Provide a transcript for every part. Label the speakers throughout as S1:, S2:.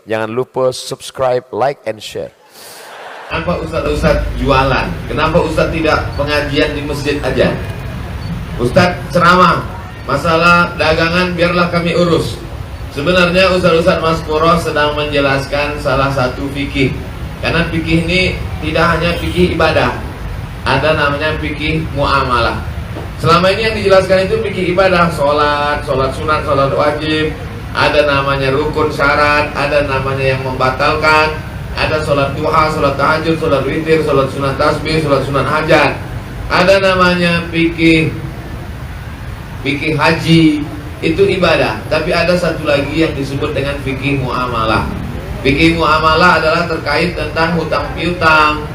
S1: Jangan lupa subscribe, like, and share.
S2: Kenapa Ustadz jualan? Kenapa Ustadz tidak pengajian di masjid aja? Ustadz ceramah, masalah dagangan biarlah kami urus. Sebenarnya Ustadz Mas Puro sedang menjelaskan salah satu fikih. Karena fikih ini tidak hanya fikih ibadah, ada namanya fikih muamalah. Selama ini yang dijelaskan itu fikih ibadah, sholat sunat, sholat wajib, ada namanya rukun syarat, ada namanya yang membatalkan, ada sholat duha, sholat tahajud, sholat witir, sholat sunat tasbih, sholat sunat hajat. Ada namanya fikih haji, itu ibadah. Tapi ada satu lagi yang disebut dengan fikih muamalah. Fikih muamalah adalah terkait tentang hutang piutang,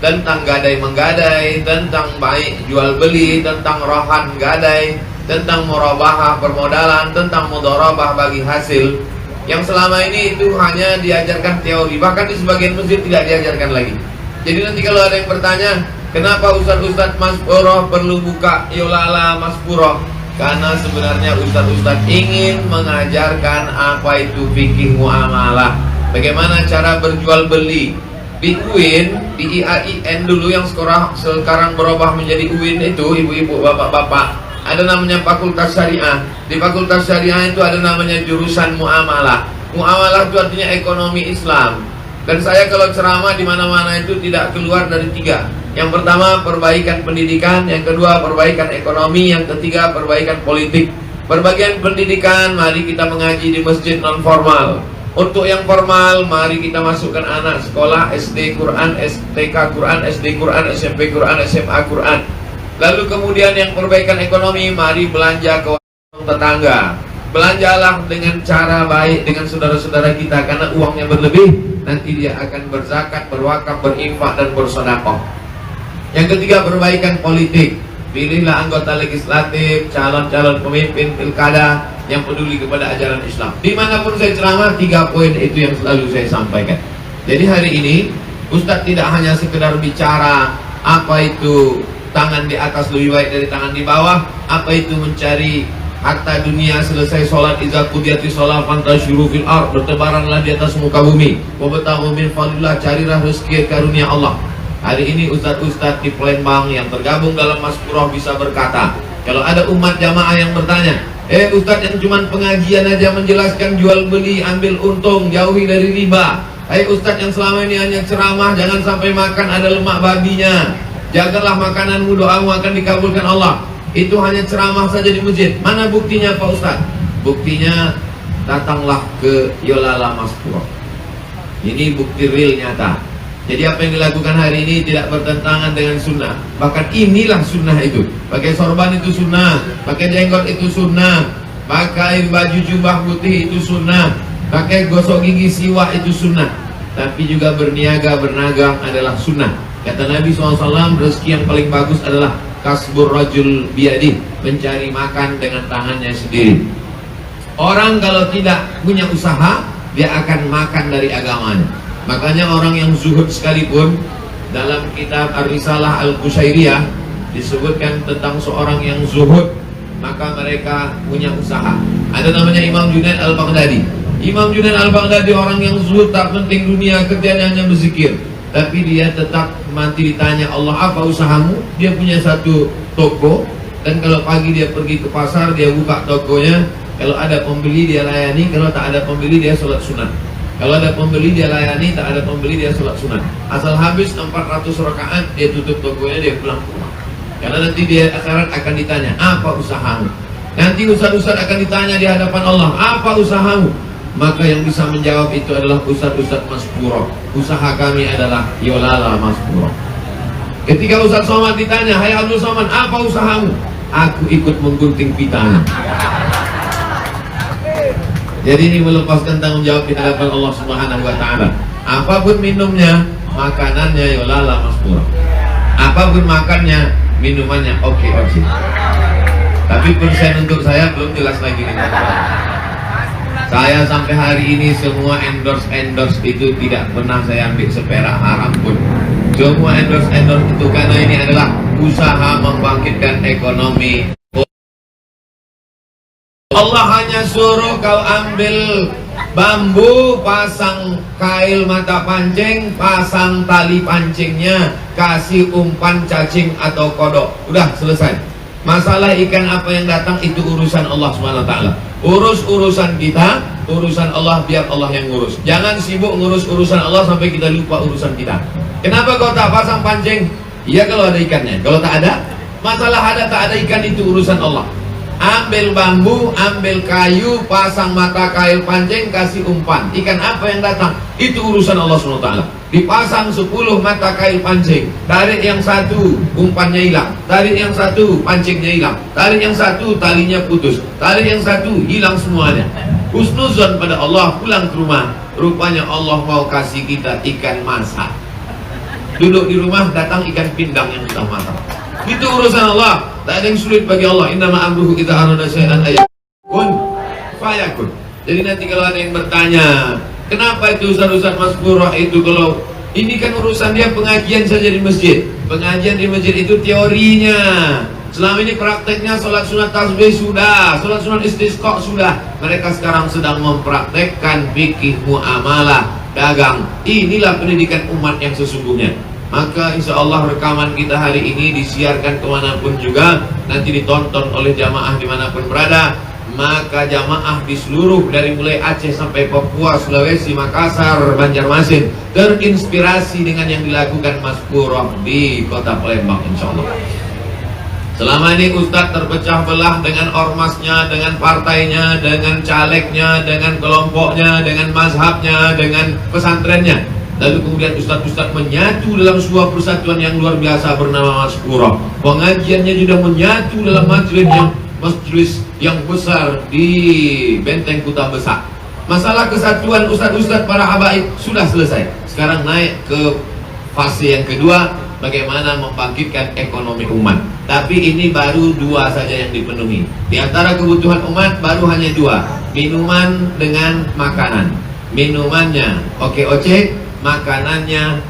S2: tentang gadai menggadai, tentang baik jual beli, tentang rohan gadai, tentang murabahah permodalan, tentang mudharabah bagi hasil. Yang selama ini itu hanya diajarkan teori, bahkan di sebagian masjid tidak diajarkan lagi. Jadi nanti kalau ada yang bertanya, kenapa Ustadz Mas Puro perlu buka Yolala Mas Puro? Karena sebenarnya Ustadz ingin mengajarkan apa itu fikih muamalah, bagaimana cara berjual beli. Di UIN, di IAIN dulu yang sekarang berubah menjadi UIN itu, ibu-ibu, bapak-bapak, ada namanya fakultas syariah. Di fakultas syariah itu ada namanya jurusan muamalah. Muamalah itu artinya ekonomi Islam. Dan saya kalau ceramah di mana-mana itu tidak keluar dari tiga. Yang pertama perbaikan pendidikan, yang kedua perbaikan ekonomi, yang ketiga perbaikan politik. Perbagian pendidikan, mari kita mengaji di masjid non formal. Untuk yang formal, mari kita masukkan anak sekolah SD Quran, STK Quran, SD Quran, SMP Quran, SMA Quran. Lalu kemudian yang perbaikan ekonomi, mari belanja ke tetangga. Belanjalah dengan cara baik dengan saudara-saudara kita, karena uangnya berlebih, nanti dia akan berzakat, berwakaf, berinfak, dan bersedekah. Yang ketiga, perbaikan politik. Pilihlah anggota legislatif, calon-calon pemimpin pilkada yang peduli kepada ajaran Islam. Dimanapun saya ceramah, 3 poin itu yang selalu saya sampaikan. Jadi hari ini Ustadz tidak hanya sekedar bicara apa itu tangan di atas lebih baik dari tangan di bawah, apa itu mencari harta dunia, selesai sholat iza qudiyati sholat fantashiru fil ard, bertebaranlah di atas muka bumi, wabtaghu min fadlillah, carilah rezeki karunia Allah. Hari ini ustadz-ustadz di Palembang yang tergabung dalam Mas Puro bisa berkata, kalau ada umat jamaah yang bertanya, ustadz yang cuma pengajian aja menjelaskan jual beli, ambil untung, jauhi dari riba. Ustadz yang selama ini hanya ceramah, jangan sampai makan ada lemak babinya, jagalah makananmu, doamu akan dikabulkan Allah. Itu hanya ceramah saja di masjid. Mana buktinya Pak Ustadz? Buktinya datanglah ke Yolala Mas Puro. Ini bukti real nyata. Jadi apa yang dilakukan hari ini tidak bertentangan dengan sunnah. Bahkan inilah sunnah itu. Pakai sorban itu sunnah, pakai jenggot itu sunnah, pakai baju jubah putih itu sunnah, pakai gosok gigi siwak itu sunnah. Tapi juga berniaga, berdagang adalah sunnah. Kata Nabi SAW, rezeki yang paling bagus adalah kasbur rajul biyadih, mencari makan dengan tangannya sendiri. Orang kalau tidak punya usaha, dia akan makan dari agamanya. Makanya orang yang zuhud sekalipun, dalam kitab Ar-Risalah Al-Qushairiyah disebutkan tentang seorang yang zuhud, maka mereka punya usaha. Ada namanya Imam Junaid Al-Baghdadi. Imam Junaid Al-Baghdadi orang yang zuhud, tak penting dunia, kerjanya hanya berzikir. Tapi dia tetap mati ditanya Allah, apa usahamu? Dia punya satu toko, dan kalau pagi dia pergi ke pasar, dia buka tokonya. Kalau ada pembeli dia layani, kalau tak ada pembeli dia sholat sunat. Kalau ada pembeli dia layani, tak ada pembeli dia sholat sunat. Asal habis 400 rakaat dia tutup tokonya, dia pulang ke rumah. Karena nanti dia akhirat akan ditanya, apa usahamu? Nanti ustaz-ustaz akan ditanya di hadapan Allah, apa usahamu? Maka yang bisa menjawab itu adalah Ustadz Mas Puro. Usaha kami adalah Yolala Mas Puro. Ketika Ustadz Somad ditanya, hai Abdul Somad, apa usahamu? Aku ikut menggunting pitanya. Jadi ini melepaskan tanggung jawab di hadapan Allah Subhanahu wa Ta'ala. Apapun minumnya, makanannya Yolala Mas Puro. Apapun makannya, minumannya oke. Tapi persen untuk saya belum jelas lagi nih. Saya sampai hari ini semua endorse itu tidak pernah saya ambil seperak haram pun. Semua endorse itu karena ini adalah usaha membangkitkan ekonomi Allah hanya suruh kau ambil bambu, pasang kail mata pancing, pasang tali pancingnya, kasih umpan cacing atau kodok, udah selesai. Masalah ikan apa yang datang itu urusan Allah SWT. Urus urusan kita, urusan Allah biar Allah yang ngurus. Jangan sibuk ngurus urusan Allah sampai kita lupa urusan kita. Kenapa kau tak pasang pancing? Iya kalau ada ikannya. Kalau tak ada, masalah ada tak ada ikan itu urusan Allah. Ambil bambu, ambil kayu, pasang mata kail pancing, kasih umpan. Ikan apa yang datang? Itu urusan Allah SWT. Dipasang 10 mata kail pancing, tarik yang satu, umpannya hilang. Tarik yang satu, pancingnya hilang. Tarik yang satu, talinya putus. Tarik yang satu, hilang semuanya. Husnuzon pada Allah, pulang ke rumah. Rupanya Allah mau kasih kita ikan masak. Duduk di rumah, datang ikan pindang yang sudah masak. Itu urusan Allah. Tak ada yang sulit bagi Allah. Innama amruhu idza arada syai'an kun fayakun. Jadi nanti kalau ada yang bertanya, kenapa itu Ustaz Maskurah itu kalau ini kan urusan dia pengajian saja di masjid. Pengajian di masjid itu teorinya. Selama ini prakteknya sholat sunat tasbih sudah, sholat sunat istisqa sudah. Mereka sekarang sedang mempraktekkan fikih muamalah dagang. Inilah pendidikan umat yang sesungguhnya. Maka insya Allah rekaman kita hari ini disiarkan kemanapun juga, nanti ditonton oleh jamaah dimanapun berada. Maka jamaah di seluruh dari mulai Aceh sampai Papua, Sulawesi, Makassar, Banjarmasin terinspirasi dengan yang dilakukan Mas Purah di kota Palembang insya Allah. Selama ini Ustadz terpecah belah dengan ormasnya, dengan partainya, dengan calegnya, dengan kelompoknya, dengan mazhabnya, dengan pesantrennya. Lalu kemudian ustadz-ustadz menyatu dalam sebuah persatuan yang luar biasa bernama Mas Purah. Pengajiannya juga menyatu dalam majelis yang besar di Benteng Kuta Besar. Masalah kesatuan ustadz-ustadz para habaib sudah selesai. Sekarang naik ke fase yang kedua, bagaimana membangkitkan ekonomi umat. Tapi ini baru 2 saja yang dipenuhi. Di antara kebutuhan umat baru hanya 2, minuman dengan makanan. Minumannya oke-oce, makanannya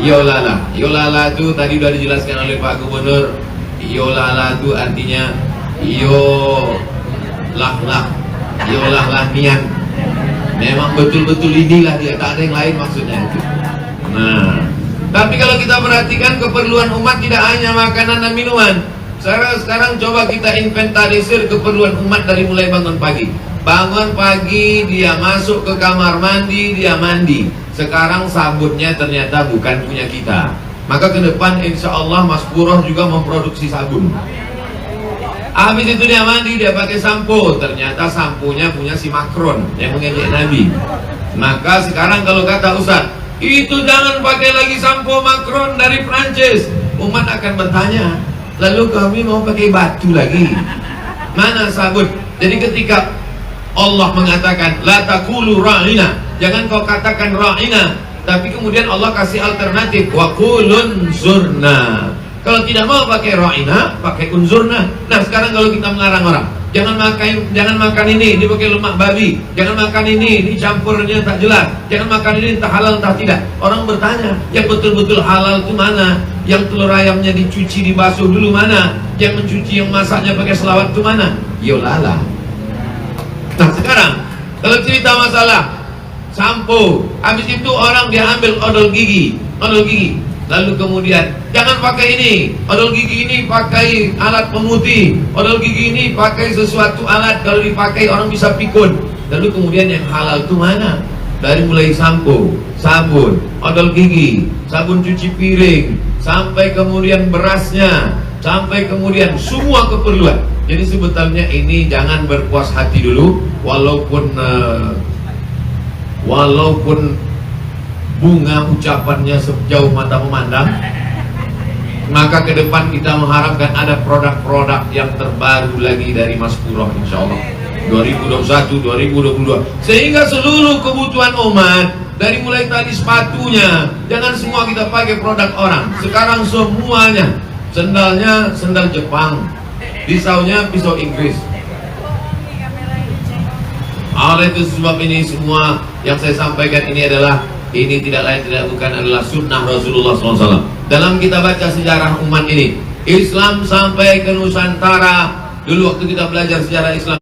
S2: yolala. Yolala itu tadi sudah dijelaskan oleh Pak Gubernur. Yolala itu artinya yolah nian. Memang betul-betul inilah dia, tak ada yang lain maksudnya itu. Nah, tapi kalau kita perhatikan keperluan umat tidak hanya makanan dan minuman. Sekarang coba kita inventarisir keperluan umat dari mulai bangun pagi. Bangun pagi dia masuk ke kamar mandi, dia mandi. Sekarang sabunnya ternyata bukan punya kita. Maka ke depan insya Allah Mas Purah juga memproduksi sabun. Habis itu dia mandi, dia pakai sampo. Ternyata samponya punya si Macron yang mengejek Nabi. Maka sekarang kalau kata Ustaz, itu jangan pakai lagi sampo Macron dari Prancis. Umat akan bertanya, lalu kami mau pakai batu lagi? Mana sabun? Jadi ketika Allah mengatakan la taqulu ra'ina, jangan kau katakan ra'ina, tapi kemudian Allah kasih alternatif wa qulun zurna. Kalau tidak mau pakai ra'ina, pakai unzurna. Nah, sekarang kalau kita melarang orang, jangan makan ini pakai lemak babi, jangan makan ini campurnya tak jelas, jangan makan ini entah halal entah tidak. Orang bertanya, yang betul-betul halal itu mana? Yang telur ayamnya dicuci dibasuh dulu mana? Yang mencuci yang masaknya pakai selawat itu mana? Yolala. Nah sekarang kalau cerita masalah sampo, habis itu orang dia ambil odol gigi, lalu kemudian jangan pakai ini, odol gigi ini pakai alat pemutih, odol gigi ini pakai sesuatu alat kalau dipakai orang bisa pikun. Lalu kemudian yang halal itu mana? Dari mulai sampo, sabun, odol gigi, sabun cuci piring, sampai kemudian berasnya, sampai kemudian semua keperluan. Jadi sebetulnya ini jangan berpuas hati dulu, walaupun bunga ucapannya sejauh mata memandang. Maka ke depan kita mengharapkan ada produk-produk yang terbaru lagi dari Mas Purah insya Allah 2021, 2022, sehingga seluruh kebutuhan umat dari mulai tadi sepatunya, jangan semua kita pakai produk orang. Sekarang semuanya, sendalnya sendal Jepang, pisaunya pisau Inggris. Oleh itu sebab ini semua yang saya sampaikan ini adalah, ini tidak lain tidak bukan adalah sunnah Rasulullah SAW. Dalam kita baca sejarah umat ini, Islam sampai ke Nusantara. Dulu waktu kita belajar sejarah Islam,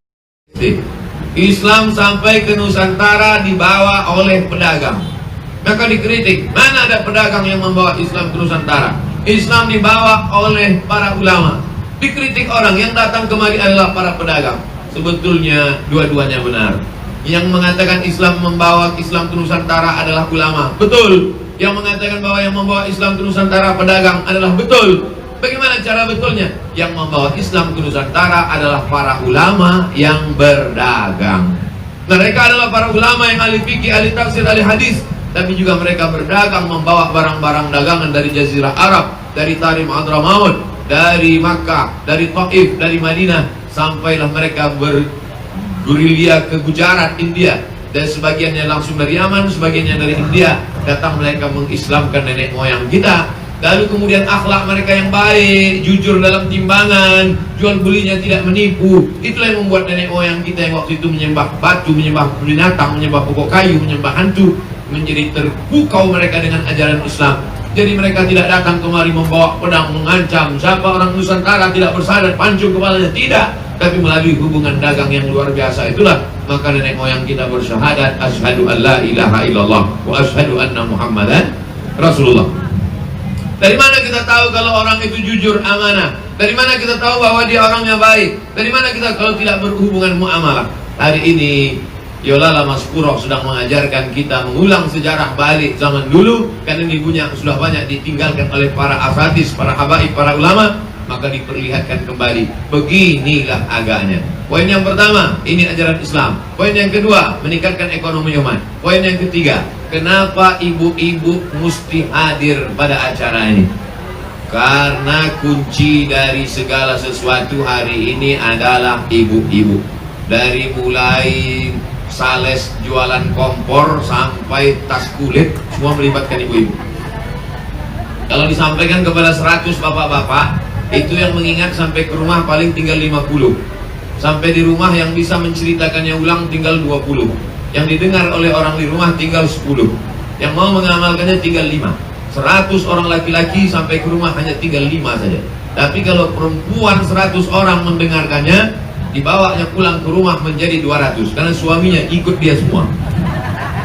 S2: Islam sampai ke Nusantara dibawa oleh pedagang. Maka dikritik, mana ada pedagang yang membawa Islam ke Nusantara? Islam dibawa oleh para ulama. Dikritik orang yang datang kemari adalah para pedagang. Sebetulnya dua-duanya benar. Yang mengatakan Islam membawa Islam ke Nusantara adalah ulama, betul. Yang mengatakan bahwa yang membawa Islam ke Nusantara pedagang adalah betul. Bagaimana cara betulnya? Yang membawa Islam ke Nusantara adalah para ulama yang berdagang. Mereka adalah para ulama yang ahli fikih, ahli tafsir, ahli hadis. Tapi juga mereka berdagang, membawa barang-barang dagangan dari Jazirah Arab, dari Tarim Hadramaut, dari Makkah, dari Taif, dari Madinah. Sampailah mereka bergurilya ke Gujarat, India. Dan sebagiannya langsung dari Yaman, sebagiannya dari India. Datang mereka mengislamkan nenek moyang kita. Lalu kemudian akhlak mereka yang baik, jujur dalam timbangan, jual belinya tidak menipu. Itulah yang membuat nenek moyang kita yang waktu itu menyembah batu, menyembah binatang, menyembah pokok kayu, menyembah hantu, menjadi terpukau mereka dengan ajaran Islam. Jadi mereka tidak datang kemari membawa pedang mengancam. Siapa orang Nusantara tidak bersadar pancung kepalanya, tidak. Tapi melalui hubungan dagang yang luar biasa itulah maka nenek moyang kita bersyahadat asyhadu an la ilaha illallah wa asyhadu anna muhammadan rasulullah. Dari mana kita tahu kalau orang itu jujur, amanah? Dari mana kita tahu bahwa dia orangnya baik? Dari mana kita kalau tidak berhubungan muamalah? Hari ini Yolala Maskuro sedang mengajarkan kita mengulang sejarah balik zaman dulu, karena ibunya sudah banyak ditinggalkan oleh para asatidz, para habaib, para ulama, maka diperlihatkan kembali. Beginilah agaknya. Poin yang pertama, ini ajaran Islam. Poin yang kedua, meningkatkan ekonomi umat. Poin yang ketiga, kenapa ibu-ibu mesti hadir pada acara ini? Karena kunci dari segala sesuatu hari ini adalah ibu-ibu. Dari mulai sales jualan kompor sampai tas kulit, semua melibatkan ibu-ibu. Kalau disampaikan kepada 100 bapak-bapak, itu yang mengingat sampai ke rumah paling tinggal 50. Sampai di rumah yang bisa menceritakannya ulang tinggal 20. Yang didengar oleh orang di rumah tinggal 10. Yang mau mengamalkannya tinggal 5. 100 orang laki-laki sampai ke rumah hanya tinggal 5 saja. Tapi kalau perempuan 100 orang mendengarkannya, dibawanya pulang ke rumah menjadi 200. Karena suaminya ikut dia semua.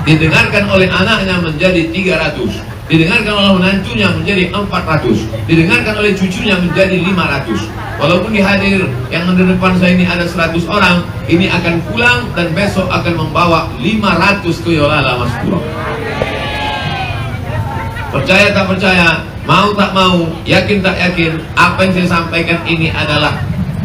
S2: Didengarkan oleh anaknya menjadi 300. Didengarkan oleh menantunya menjadi 400. Didengarkan oleh cucunya menjadi 500. Walaupun di hadir yang di depan saya ini ada 100 orang, ini akan pulang dan besok akan membawa 500 ke Yolala Maskuro. Percaya tak percaya, mau tak mau, yakin tak yakin, apa yang saya sampaikan ini adalah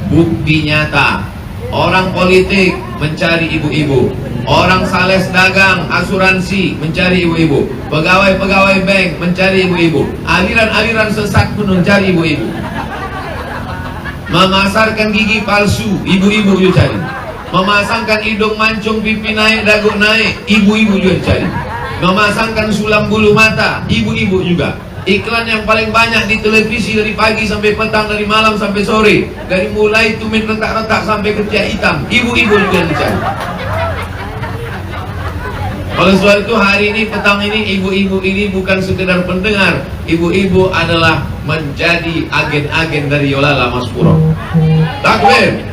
S2: bukti nyata. Orang politik mencari ibu-ibu, orang sales dagang, asuransi mencari ibu-ibu, pegawai-pegawai bank mencari ibu-ibu, aliran-aliran sesat pun mencari ibu-ibu. Memasarkan gigi palsu, ibu-ibu juga cari. Memasangkan hidung mancung, pipi naik, dagu naik, ibu-ibu juga cari. Memasangkan sulam bulu mata, ibu-ibu juga. Iklan yang paling banyak di televisi dari pagi sampai petang, dari malam sampai sore, dari mulai tumit retak-retak sampai ketiak hitam, ibu-ibu juga dicari. Oleh sebab itu hari ini, petang ini, ibu-ibu ini bukan sekedar pendengar. Ibu-ibu adalah menjadi agen-agen dari Yolala Maskuro. Takbir.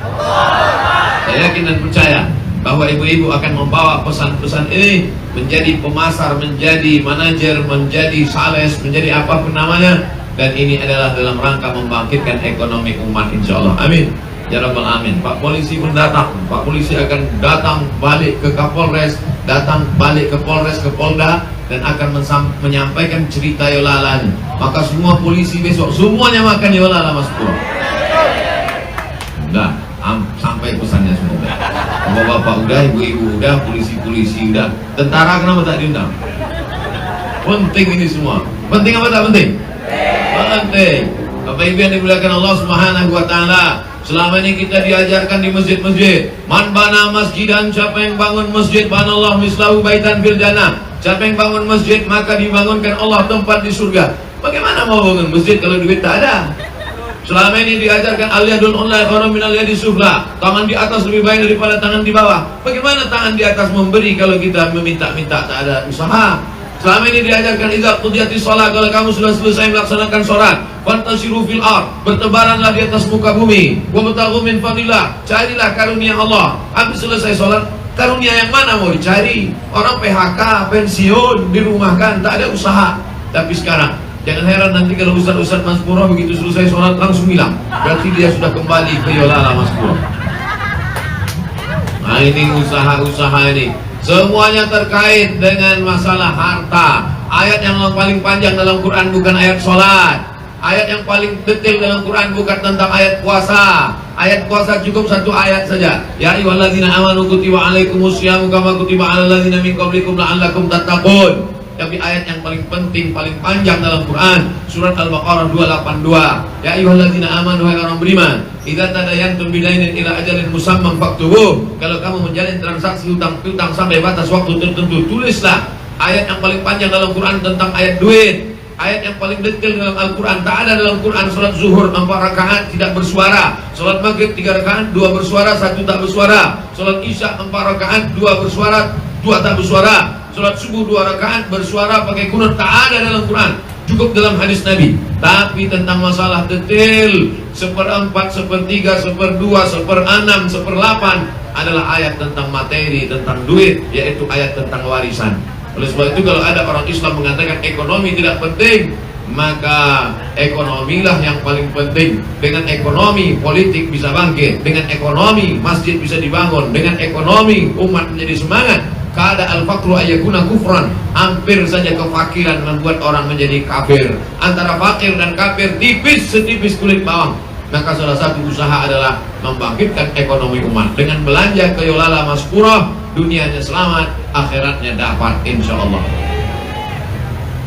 S2: Saya yakin dan percaya bahwa ibu-ibu akan membawa pesan-pesan ini menjadi pemasar, menjadi manajer, menjadi sales, menjadi apapun namanya. Dan ini adalah dalam rangka membangkitkan ekonomi umat, insya Allah. Amin. Ya Rabbal Amin. Pak Polisi pun datang. Pak Polisi akan datang balik ke Kapolres, datang balik ke Polres, ke Polda, dan akan menyampaikan cerita Yolalanya. Maka semua polisi besok semuanya makan Yolala Maskuro. Udah, sampai pesannya semua. Bapak-bapak udah, ibu-ibu udah, polisi-polisi udah. Tentara kenapa tak diundang? Penting ini semua. Penting apa tak penting? Penting. Bapak Ibu yang dimuliakan Allah Subhanahu wa taala, selama ini kita diajarkan di masjid-masjid, man bana masjidan, siapa yang bangun masjid, banallahu mislahu baitan fil jannah. Siapa yang bangun masjid maka dibangunkan Allah tempat di surga. Bagaimana mau bangun masjid kalau duit tak ada? Selama ini diajarkan al-yadul ulya khairum min al-yadi sufla. Tangan di atas lebih baik daripada tangan di bawah. Bagaimana tangan di atas memberi kalau kita meminta-minta tak ada usaha? Selama ini diajarkan idza qudiyatis shalah, kalau kamu sudah selesai melaksanakan sholat, fantashiru fil ard, bertebaranlah di atas muka bumi, wabtaghu min fadillah, carilah karunia Allah. Habis selesai sholat, karunia yang mana mau dicari? Orang PHK, pensiun, dirumahkan, tak ada usaha. Tapi sekarang jangan heran nanti kalau Ustaz Mas Puro begitu selesai sholat langsung hilang, berarti dia sudah kembali ke Yolala Mas Puro. Nah ini usaha-usaha ini semuanya terkait dengan masalah harta. Ayat yang paling panjang dalam Quran bukan ayat sholat. Ayat yang paling detail dalam Quran bukan tentang ayat puasa. Ayat puasa cukup satu ayat saja. Ya ayyuhalladzina amanu kutiba alaikumusyamu kama kutiba alal ladzina min qablikum la'allakum tattaqun. Tapi ayat yang paling penting, paling panjang dalam Quran, surat Al-Baqarah 282. Ya ayyuhalladzina amanu, hai orang beriman, idza tadayantum bidainin ila ajalin musamman faktubuh. Kalau kamu menjalin transaksi hutang sampai batas waktu tertentu, tulislah. Ayat yang paling panjang dalam Quran tentang ayat duit. Ayat yang paling detail dalam Al-Quran. Tak ada dalam Quran salat zuhur 4 rakaat tidak bersuara, salat maghrib 3 rakaat 2 bersuara, 1 tak bersuara, salat isya 4 rakaat 2 bersuara, 2 tak bersuara, salat subuh 2 rakaat bersuara pakai kunut. Tak ada dalam Quran, cukup dalam hadis Nabi. Tapi tentang masalah detail 1/4, 1/3, 1/2, 1/6, 1/8 adalah ayat tentang materi, tentang duit, yaitu ayat tentang warisan. Oleh sebab itu kalau ada orang Islam mengatakan ekonomi tidak penting, maka ekonomilah yang paling penting. Dengan ekonomi politik bisa bangkit, dengan ekonomi masjid bisa dibangun, dengan ekonomi umat menjadi semangat. Kada al-faqru ayyakuna kufran, hampir saja kefakiran membuat orang menjadi kafir. Antara fakir dan kafir tipis setipis kulit bawang. Maka salah satu usaha adalah membangkitkan ekonomi umat dengan belanja ke Yolala Mas Puro. Dunianya selamat, akhiratnya dapat insyaallah.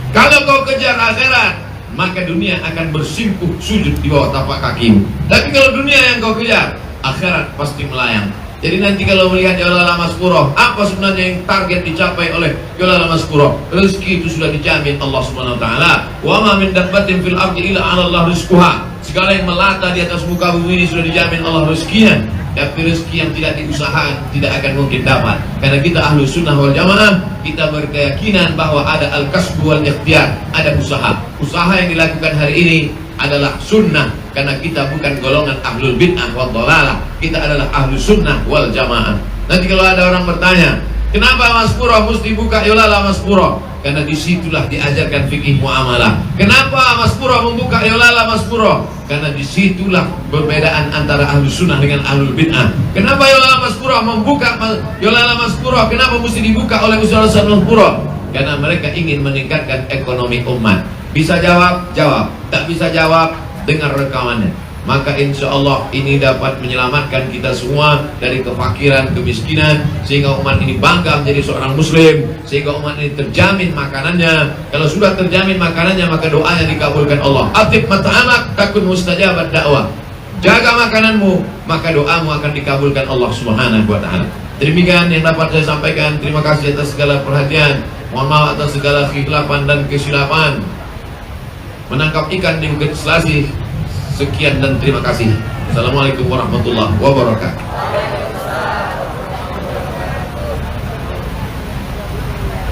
S2: Kalau kau kejar akhirat, maka dunia akan bersimpuh sujud di bawah tapak kakimu. Tapi kalau dunia yang kau kejar, akhirat pasti melayang. Jadi nanti kalau melihat Yolala Mas Puro, apa sebenarnya yang target dicapai oleh Yolala Mas Puro? Rezeki itu sudah dijamin Allah Subhanahu wa taala. Wa ma min dabbatin fil ardi illa 'ala Allah rizquha. Segala yang melata di atas muka bumi ini sudah dijamin Allah rezekinya. Tapi rezeki yang tidak diusahakan tidak akan mungkin dapat. Karena kita ahlu sunnah wal jamaah, kita berkeyakinan bahwa ada al-kasbu wal ikhtiar, ada usaha. Usaha yang dilakukan hari ini adalah sunnah, karena kita bukan golongan ahlul bid'ah wal dhalalah. Kita adalah ahlu sunnah wal jamaah. Nanti kalau ada orang bertanya, kenapa Mas Puro mesti buka Yolala Mas Puro? Karena disitulah diajarkan fikih muamalah. Kenapa Mas Puro membuka Yolala Mas Puro? Karena disitulah perbedaan antara ahlu sunnah dengan ahlul bid'ah. Kenapa Yolala Mas Puro membuka Yolala Mas Puro? Kenapa mesti dibuka oleh Ustaz Mas Puro? Karena mereka ingin meningkatkan ekonomi umat. Bisa jawab? Jawab. Tak bisa jawab? Dengar rekamannya. Maka insya Allah ini dapat menyelamatkan kita semua dari kefakiran, kemiskinan, sehingga umat ini bangga menjadi seorang muslim, sehingga umat ini terjamin makanannya. Kalau sudah terjamin makanannya, maka doanya dikabulkan Allah. Atib mata'amak takun mustajabat dakwah. Jaga makananmu, maka doamu akan dikabulkan Allah Subhanahu wa taala. Demikian yang dapat saya sampaikan. Terima kasih atas segala perhatian. Mohon maaf atas segala kekhilafan dan kesilapan. Menangkap ikan di Bukit Selasih. Sekian dan terima kasih. Assalamualaikum warahmatullahi wabarakatuh.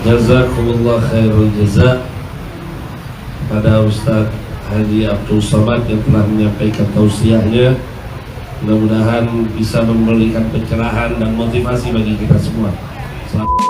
S3: Jazakumullah khairul jaza pada Ustaz Haji Abdul Somad yang telah menyampaikan tausiahnya. Mudah-mudahan bisa memberikan pencerahan dan motivasi bagi kita semua. Selamat